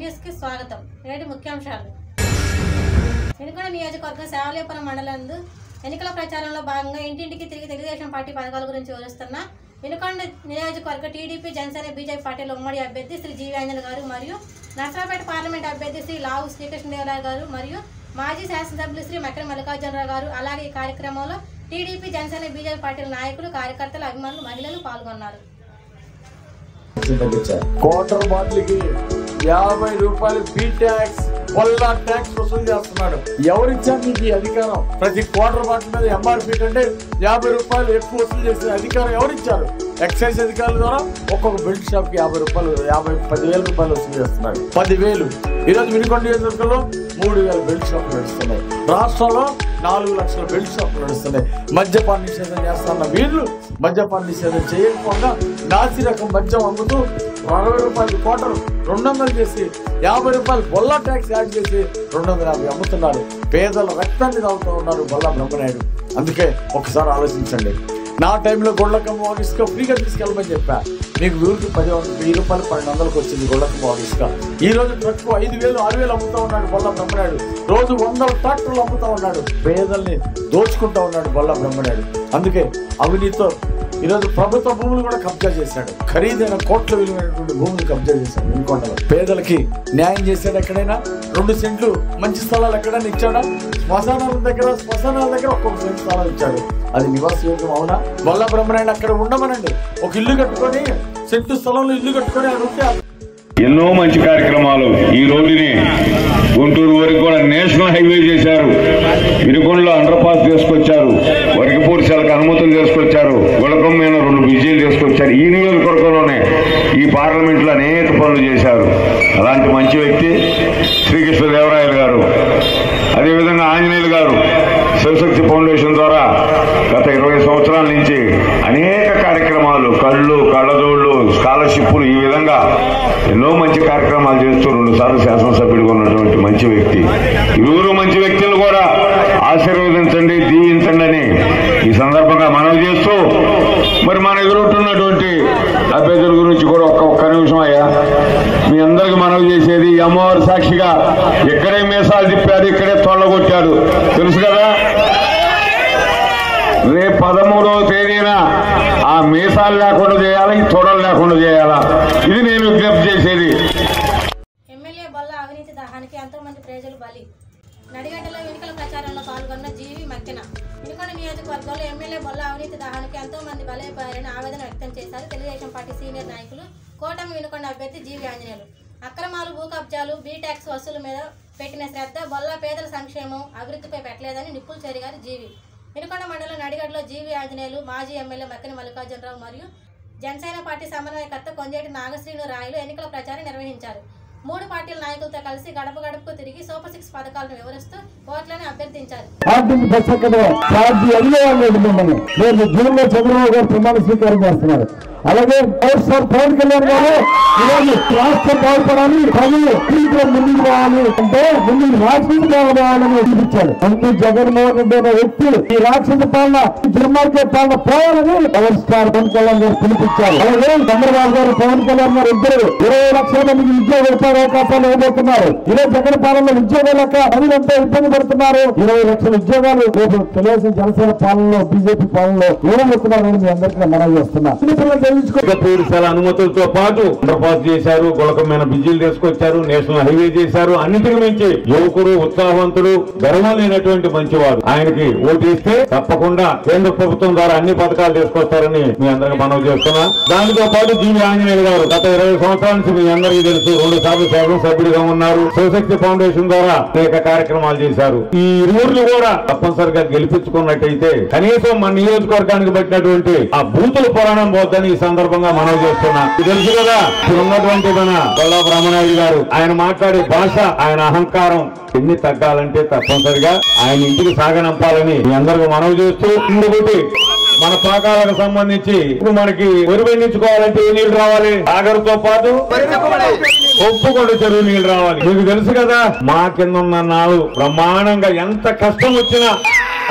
న్యూస్కి స్వాగతం. నేటి ముఖ్యాంశాలు. వినుకొండ నియోజకవర్గం సేవలేపురం మండలందు ఎన్నికల ప్రచారంలో భాగంగా ఇంటింటికి తిరిగి తెలుగుదేశం పార్టీ పథకాల గురించి వివరిస్తున్న వినుకొండ నియోజకవర్గ టీడీపీ జనసేన బీజేపీ పార్టీల ఉమ్మడి అభ్యర్థి శ్రీ జీవి ఆంజనేయులు గారు మరియు నర్సరావుపేట పార్లమెంట్ అభ్యర్థి శ్రీ లావు శ్రీకృష్ణదేవరాయలు గారు మరియు మాజీ శాసనసభ్యులు శ్రీ మక్కిన మల్లికార్జునరావు గారు, అలాగే ఈ కార్యక్రమంలో టీడీపీ జనసేన బీజేపీ పార్టీల నాయకులు, కార్యకర్తలు, అభిమానులు, మహిళలు పాల్గొన్నారు. క్వార్టర్ బాటిల్కి 50 రూపాయలు బీ ట్యాక్స్ వల్ల ట్యాక్స్ వసూలు చేస్తున్నాడు. ఎవరిచ్చారు మీకు ఈ అధికారం? ప్రతి క్వార్టర్ బాటిల్ మీద ఎంఆర్పీ కంటే 50 రూపాయలు ఎక్కువ వసూలు చేసే అధికారం ఎవరిచ్చారు? ఎక్సైజ్ అధికారుల ద్వారా ఒక్కొక్క బెల్ట్ షాప్ కి 50 రూపాయలు 10,000 రూపాయలు వసూలు చేస్తున్నాడు. 10,000. ఈరోజు వినుకొండ నియోజకవర్గంలో 3,000 బెల్ట్ షాపులు నడుస్తున్నాయి. రాష్ట్రంలో 4 లక్షల బెల్ట్ షాపులు నడుస్తున్నాయి. మద్యపాన నిషేధం చేస్తున్న వీళ్ళు మద్యపాన నిషేధం చేయకపోగా నాసి రకం మద్యం అమ్ముతూ 60 రూపాయలు క్వార్టర్ 200 చేసి 50 రూపాయలు బొల్లా ట్యాక్స్ యాడ్ చేసి 250 అమ్ముతున్నారు. పేదల రక్తాన్ని తాగుతూ ఉన్నారు బొల్లా బ్రహ్మనాయుడు. అందుకే ఒకసారి ఆలోచించండి. నా టైంలో గొళ్ళకమ్మ ఇసుక ఫ్రీగా తీసుకెళ్ళమని చెప్పా. మీకు ఊరికి 10,000 రూపాయలు 1200కి వచ్చింది గొళ్ళకమ్మ ఇసుక. ఈ రోజు ట్రక్ 5,000 6,000 అమ్ముతా ఉన్నాడు బొల్లా బ్రహ్మనాయుడు. రోజు 100 ట్రాక్టర్లు అమ్ముతా ఉన్నాడు. పేదల్ని దోచుకుంటా ఉన్నాడు బొల్లా బ్రహ్మనాయుడు. అందుకే అవినీతితో ఈరోజు ప్రభుత్వ భూములు కూడా కబ్జా చేశాడు. ఖరీదైన కోట్ల విలువైనటువంటి భూములు కబ్జా చేశాడు. వినుకొండలో పేదలకి న్యాయం చేశాడు. ఎక్కడైనా 2 సెంట్లు మంచి స్థలాలు ఎక్కడైనా ఇచ్చాడా? శ్మశానాల దగ్గర ఒక్కొక్క సెంటు స్థలాలు ఇచ్చాడు. అది నివాస యోగ్యం అవునా? బొల్లా బ్రహ్మనాయుడు అక్కడ ఉండమనండి. ఒక ఇల్లు కట్టుకొని సెంటు స్థలంలో ఇల్లు కట్టుకొని ఆయన ఉంటే ఎన్నో మంచి కార్యక్రమాలు ఈ రోజుని గుంటూరు వరకు కూడా నేషనల్ హైవే చేశారు. వినుకొండలో అండర్ పాస్ తీసుకొచ్చారు. వరికపూర్చాలకు అనుమతులు తీసుకొచ్చారు. గుళకం మీద 2 బ్రిడ్జీలు తీసుకొచ్చారు. ఈ నియోజకవర్గంలోనే ఈ పార్లమెంట్లో అనేక పనులు చేశారు. అలాంటి మంచి వ్యక్తి శ్రీకృష్ణదేవరాయలు గారు. అదేవిధంగా ఆంజనేయులు గారు శివశక్తి ఫౌండేషన్ ద్వారా గత 20 సంవత్సరాల నుంచి అనేక కార్యక్రమాలు, కళ్ళు, కళ్ళజోళ్లు, స్కాలర్షిప్లు, ఈ విధంగా ఎన్నో మంచి కార్యక్రమాలు చేస్తూ 2 సార్లు శాసనసభ్యుడిగా ఉన్నటువంటి మంచి వ్యక్తి. ఇరువురు మంచి వ్యక్తులు కూడా ఆశీర్వదించండి, దీవించండి అని ఈ సందర్భంగా మనవి చేస్తూ, మరి మన ఎదురుంటున్నటువంటి అభ్యర్థుల గురించి కూడా ఒక్క నిమిషం అయ్యా మీ అందరికి మనవి చేసేది, అమ్మవారి సాక్షిగా ఇక్కడే మీసాలు తిప్పాడు, ఇక్కడే తొల్లగొట్టాడు, తెలుసు కదా. రేపు 13వ తేదీన ఆ మీసాలు లేకుండా చేయాలా, ఈ తొడలు లేకుండా చేయాలా, ఇది నేను విజ్ఞప్తి చేసేది. ఎమ్మెల్యే బొల్లా అవినీతి దాహానికి ఎంతో మంది ప్రజలు బలి. నడిగడ్డలో ఎన్నికల ప్రచారంలో పాల్గొన్న జీవి మక్కిన. వినుకొండ నియోజకవర్గంలో ఎమ్మెల్యే బొల్లా అవినీతి దాహానికి ఎంతో మంది బలైపోయారని ఆవేదన వ్యక్తం చేశారు తెలుగుదేశం పార్టీ సీనియర్ నాయకులు, కూటమి వినుకొండ అభ్యర్థి జీవి ఆంజనేయులు. అక్రమాలు, భూ కబ్జాలు, బీ ట్యాక్స్ వసూలు మీద పెట్టిన శ్రద్ధ బొల్లా పేదల సంక్షేమం, అభివృద్ధిపై పెట్టలేదని నిప్పులు చేరిగారు జీవి. వినుకొండ మండలం నడిగడ్డలో జీవి ఆంజనేయులు, మాజీ ఎమ్మెల్యే మక్కిన మల్లికార్జునరావు మరియు జనసేన పార్టీ సమన్వయకర్త కొంజేటి నాగశ్రీను రాయలు ఎన్నికల ప్రచారం నిర్వహించారు. 3 పార్టీల నాయకులతో కలిసి గడప గడపకు తిరిగి సూపర్ 6 పథకాలను వివరిస్తూ ఓట్లను అభ్యర్థించారు. చంద్రబాబు గారు ప్రమాణ స్వీకారం చేస్తున్నారు. అలాగే పవన్ కళ్యాణ్ గారు ఈరోజు రాష్ట్రం బాగుపడాలి, ప్రజలు ముందుకు రావాలి అంటే ముందుకు రాష్ట్రం బాగుపడాలని చూపించారు. అందుకే జగన్మోహన్ రెడ్డి అనే వ్యక్తి ఈ రాక్షస పాలన, దుర్మార్గ పాలన పోవాలని పవర్ స్టార్ పవన్ కళ్యాణ్ గారు పిలిపించారు. అలాగే చంద్రబాబు గారు, పవన్ కళ్యాణ్ గారు ఇద్దరు 20 లక్షల మందికి ఉద్యోగ ఉపాధి అవకాశాలు ఇవ్వబోతున్నారు. ఈరోజు జగన్ పాలనలో ఉద్యోగాలు లెక్క ప్రజలంతా ఇబ్బంది పడుతున్నారు. 20 లక్షల ఉద్యోగాలు రేపు తెలుగుదేశం జనసేన పాలనలో, బీజేపీ పాలనలో ఇవ్వబోతున్నారని మీ అందరికీ మనం చేస్తున్నాం. పూర్తిశాల అనుమతులతో పాటు అండర్ పాస్ చేశారు, గుళకమైన బ్రిడ్జీలు తీసుకొచ్చారు, నేషనల్ హైవే చేశారు. అన్నింటికి మించి యువకుడు, ఉత్సాహవంతుడు, గర్వమైనటువంటి మంచివాడు. ఆయనకి ఓటేస్తే తప్పకుండా కేంద్ర ప్రభుత్వం ద్వారా అన్ని పథకాలు తీసుకొస్తారని మీ అందరికీ మనవి చేస్తున్నా. దానితో పాటు జీవి ఆంజనేయులు గారు గత 20 సంవత్సరాల నుంచి మీ అందరికీ తెలుసు 2 సార్లు శాసనసభ్యుడిగా ఉన్నారు. శివశక్తి ఫౌండేషన్ ద్వారా అనేక కార్యక్రమాలు చేశారు. ఈ ఇరువురు కూడా తప్పనిసరిగా గెలిపించుకున్నట్టయితే కనీసం మన నియోజకవర్గానికి పట్టినటువంటి ఆ బూతుల పురాణం పోద్దని ఈ సందర్భంగా మనవి చేస్తున్నా. తెలుసు కదా ఇప్పుడు ఉన్నటువంటి మన బొల్లా బ్రహ్మనాయుడు గారు, ఆయన మాట్లాడే భాష, ఆయన అహంకారం ఎన్ని తగ్గాలంటే తప్పనిసరిగా ఆయన ఇంటికి సాగనంపాలని మీ అందరికీ మనవి చేస్తూ, ఇంకొకటి మన పాకాలకు సంబంధించి ఇప్పుడు మనకి వరి పండించుకోవాలంటే ఏ నీళ్లు రావాలి? సాగర్తో పాటు ఒప్పుకొండ చెరువు నీళ్లు రావాలి. మీకు తెలుసు కదా మా కింద ఉన్న నాలు బ్రహ్మాండంగా ఎంత కష్టం వచ్చినా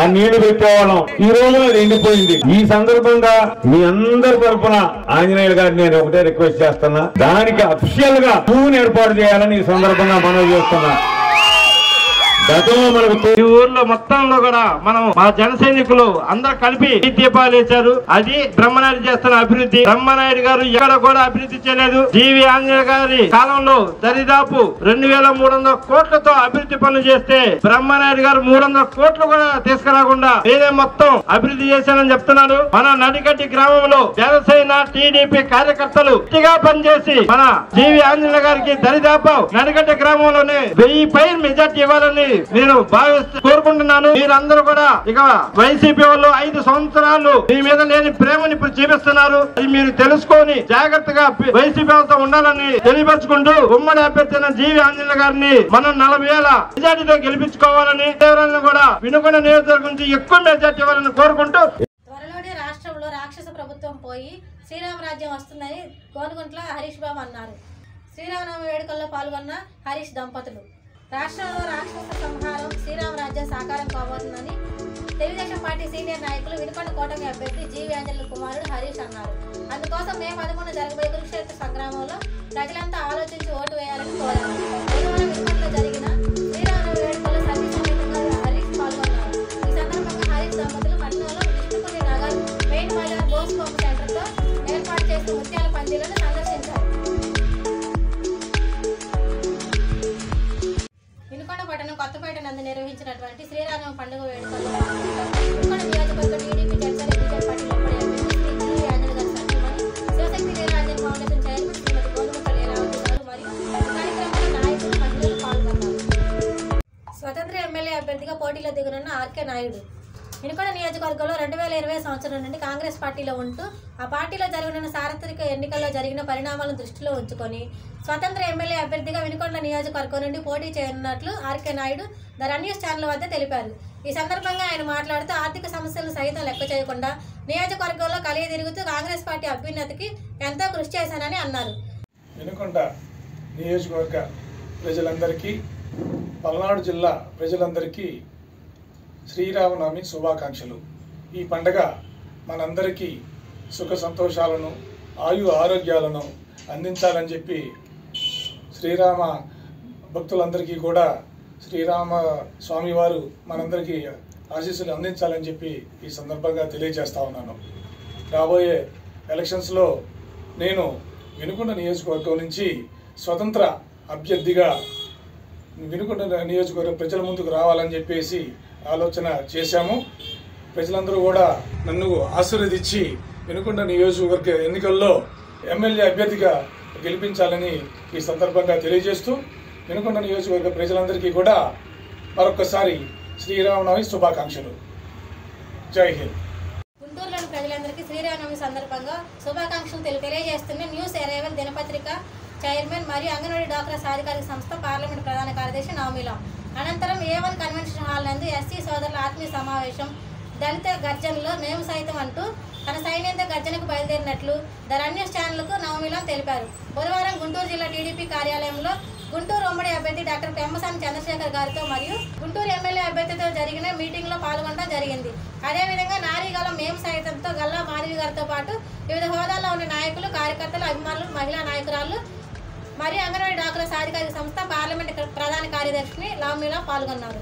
ఆ నీళ్లు పెట్టేవాళ్ళం. ఈ రోజున అది ఎండిపోయింది. ఈ సందర్భంగా మీ అందరి తరఫున ఆంజనేయులు గారిని నేను ఒకటే రిక్వెస్ట్ చేస్తున్నా, దానికి అఫిషియల్ గా పువ్వుని ఏర్పాటు చేయాలని ఈ సందర్భంగా మనవి చేస్తున్నా. గతంలో మనకు ఈ ఊర్లో మొత్తంలో కూడా మనం మా జన సైనికులు అందరు కలిపి దీపాలు వేశారు. అది బ్రహ్మనాయుడు చేస్తున్న అభివృద్ధి. బ్రహ్మనాయుడు గారు ఎక్కడ కూడా అభివృద్ధి చేయలేదు. జీవి ఆంజనేయ గారి కాలంలో దరిదాపు 2300 కోట్లతో అభివృద్ధి పనులు చేస్తే బ్రహ్మనాయుడు గారు 300 కోట్లు కూడా తీసుకురాకుండా వేరే మొత్తం అభివృద్ధి చేశానని చెప్తున్నాడు. మన నడిగడ్డి గ్రామంలో జనసేన టీడీపీ కార్యకర్తలు గట్టిగా పనిచేసి మన జీవి ఆంజనేయ గారికి దరిదాపు నడిగడ్డి గ్రామంలోనే 1000 పైన మెజార్టీ ఇవ్వాలని నేను కోరుకుంటున్నాను. మీరందరూ కూడా ఇక వైసీపీ వాళ్ళు 5 సంవత్సరాలు మీ మీద లేని ప్రేమని ఇప్పుడు చూపిస్తున్నారు. అది మీరు తెలుసుకొని జాగ్రత్తగా వైసీపీ వాళ్ళతో ఉండాలని తెలియపరచుకుంటూ ఉమ్మడి అభ్యర్థి జీవి ఆంజనేయ గారిని మనం 40,000 మెజార్టీతో గెలిపించుకోవాలని కూడా వినుకొండ నియోజకవర్గం నుంచి ఎక్కువ మెజార్టీ ఇవ్వాలని కోరుకుంటూ త్వరలోనే రాష్ట్రంలో రాక్షస ప్రభుత్వం పోయి శ్రీరామరాజ్యం వస్తుందని గోనుగుంట్ల హరీష్ బాబు అన్నారు. శ్రీరామనవమి వేడుకల్లో పాల్గొన్న హరీష్ దంపతులు రాష్ట్రంలో రాక్షస సంహారం శ్రీరామరాజ్యం సాకారం కాబోతుందని తెలుగుదేశం పార్టీ సీనియర్ నాయకులు వినుకొండ కూటమి అభ్యర్థి జీవి ఆంజనేయులు కుమారుడు హరీష్ అన్నారు. అందుకోసం మే 11 జరగబోయే కురుక్షేత్ర సంగ్రామంలో ప్రజలంతా ఆలోచించి ఓటు వేయాలని కోరారు. బుధవారం వినుకొండలో జరిగిన శ్రీరామనవమి వేడుకల్లో సతీ సమేతంగా హరీష్ పాల్గొన్నారు. ఈ సందర్భంగా హరీష్ దంపతులు పట్టణంలో విష్ణుపురి నగర్ మెయిన్ బజార్ బోస్ పంప్ సెంటర్తో ఏర్పాటు చేసిన ముత్యాల పందిలను సందర్శించారు. పట్టణం కొత్తపేట నందు నిర్వహించినటువంటి శ్రీరామనవమి పండుగ వేడుకల్లో వినుకొండ నియోజకవర్గ టీడీపీ జనసేన బీజేపీ పార్టీ ఉమ్మడి అభ్యర్థి శ్రీ జీవి ఆంజనేయ గారి సతీమణి శివశక్తి నీరాజన్ ఫౌండేషన్ చైర్మన్ శ్రీమతి గోనుగుంట్ల లీలావతి గారు మరియు కార్యక్రమంలో నాయకులు మహిళలు పాల్గొన్నారు. స్వతంత్ర ఎమ్మెల్యే అభ్యర్థిగా పోటీలో దిగనున్న ఆర్కే నాయుడు వినుకొండ నియోజకవర్గంలో 2020 సంవత్సరం నుండి కాంగ్రెస్ పార్టీలో ఉంటూ ఆ పార్టీలో జరగనున్న సార్వత్రిక ఎన్నికల్లో జరిగిన పరిణామాలను దృష్టిలో ఉంచుకొని స్వతంత్ర ఎమ్మెల్యే అభ్యర్థిగా వినుకొండ నియోజకవర్గం నుండి పోటీ చేయనున్నట్లు RK Naidu the run news channel వద్ద తెలిపారు. ఈ సందర్భంగా ఆయన మాట్లాడుతూ ఆర్థిక సమస్యలను సైతం లెక్క చేయకుండా నియోజకవర్గంలో కలిగి తిరుగుతూ కాంగ్రెస్ పార్టీ అభ్యున్నతికి ఎంతో కృషి చేశానని అన్నారు. వినుకొండ నియోజకవర్గ ప్రజలందరికీ, పల్నాడు జిల్లా ప్రజలందరికీ శ్రీరామనవమి శుభాకాంక్షలు. ఈ పండగ మనందరికీ సుఖ సంతోషాలను, ఆయు ఆరోగ్యాలను అందించాలని చెప్పి శ్రీరామ భక్తులందరికీ కూడా శ్రీరామ స్వామివారు మనందరికీ ఆశీస్సులు అందించాలని చెప్పి ఈ సందర్భంగా తెలియజేస్తా ఉన్నాను. రాబోయే ఎలక్షన్స్లో నేను వినుకొండ నియోజకవర్గం నుంచి స్వతంత్ర అభ్యర్థిగా వినుకొండ నియోజకవర్గ ప్రజల ముందుకు రావాలని చెప్పేసి ఆలోచన చేశాము. ప్రజలందరూ కూడా నన్ను ఆశీర్వదించి వినుకొండ నియోజకవర్గ ఎన్నికల్లో ఎమ్మెల్యే అభ్యర్థిగా గెలిపించాలని ఈ సందర్భంగా తెలియజేస్తూ వినుకొండ నియోజకవర్గ ప్రజలందరికీ కూడా మరొకసారి శ్రీరామనవమి శుభాకాంక్షలు. జై హింద్. గుంటూరులోని ప్రజలందరికీ శ్రీరామనవమి సందర్భంగా శుభాకాంక్షలు తెలియజేస్తున్న న్యూస్ అరైవల్ దినపత్రిక చైర్మన్ మరియు అంగన్వాడీ డాక్రా సాధికారిక సంస్థ పార్లమెంట్ ప్రధాన కార్యదర్శి నవమిలా. అనంతరం A1 కన్వెన్షన్ హాల్ నందు ఎస్సీ సోదరుల ఆత్మీయ సమావేశం దళిత గర్జనలో మేము సైతం అంటూ తన సైన్యంతో గర్జనకు బయలుదేరినట్లు ద రన్ న్యూస్ ఛానల్కు నవమిలా తెలిపారు. బుధవారం గుంటూరు జిల్లా టీడీపీ కార్యాలయంలో గుంటూరు ఉమ్మడి అభ్యర్థి డాక్టర్ పెమ్మసాని చంద్రశేఖర్ గారితో మరియు గుంటూరు ఎమ్మెల్యే అభ్యర్థితో జరిగిన మీటింగ్లో పాల్గొనడం జరిగింది. అదేవిధంగా నారీగాలం మేము సైతంతో గల్లా మాధవి గారితో పాటు వివిధ హోదాల్లో ఉన్న నాయకులు, కార్యకర్తలు, అభిమానులు, మహిళా నాయకురాలు మరియు అంగన్వాడీ డాక్రా సాధికారిక సంస్థ పార్లమెంట్ ప్రధాన కార్యదర్శిని లామ్యూలా పాల్గొన్నారు.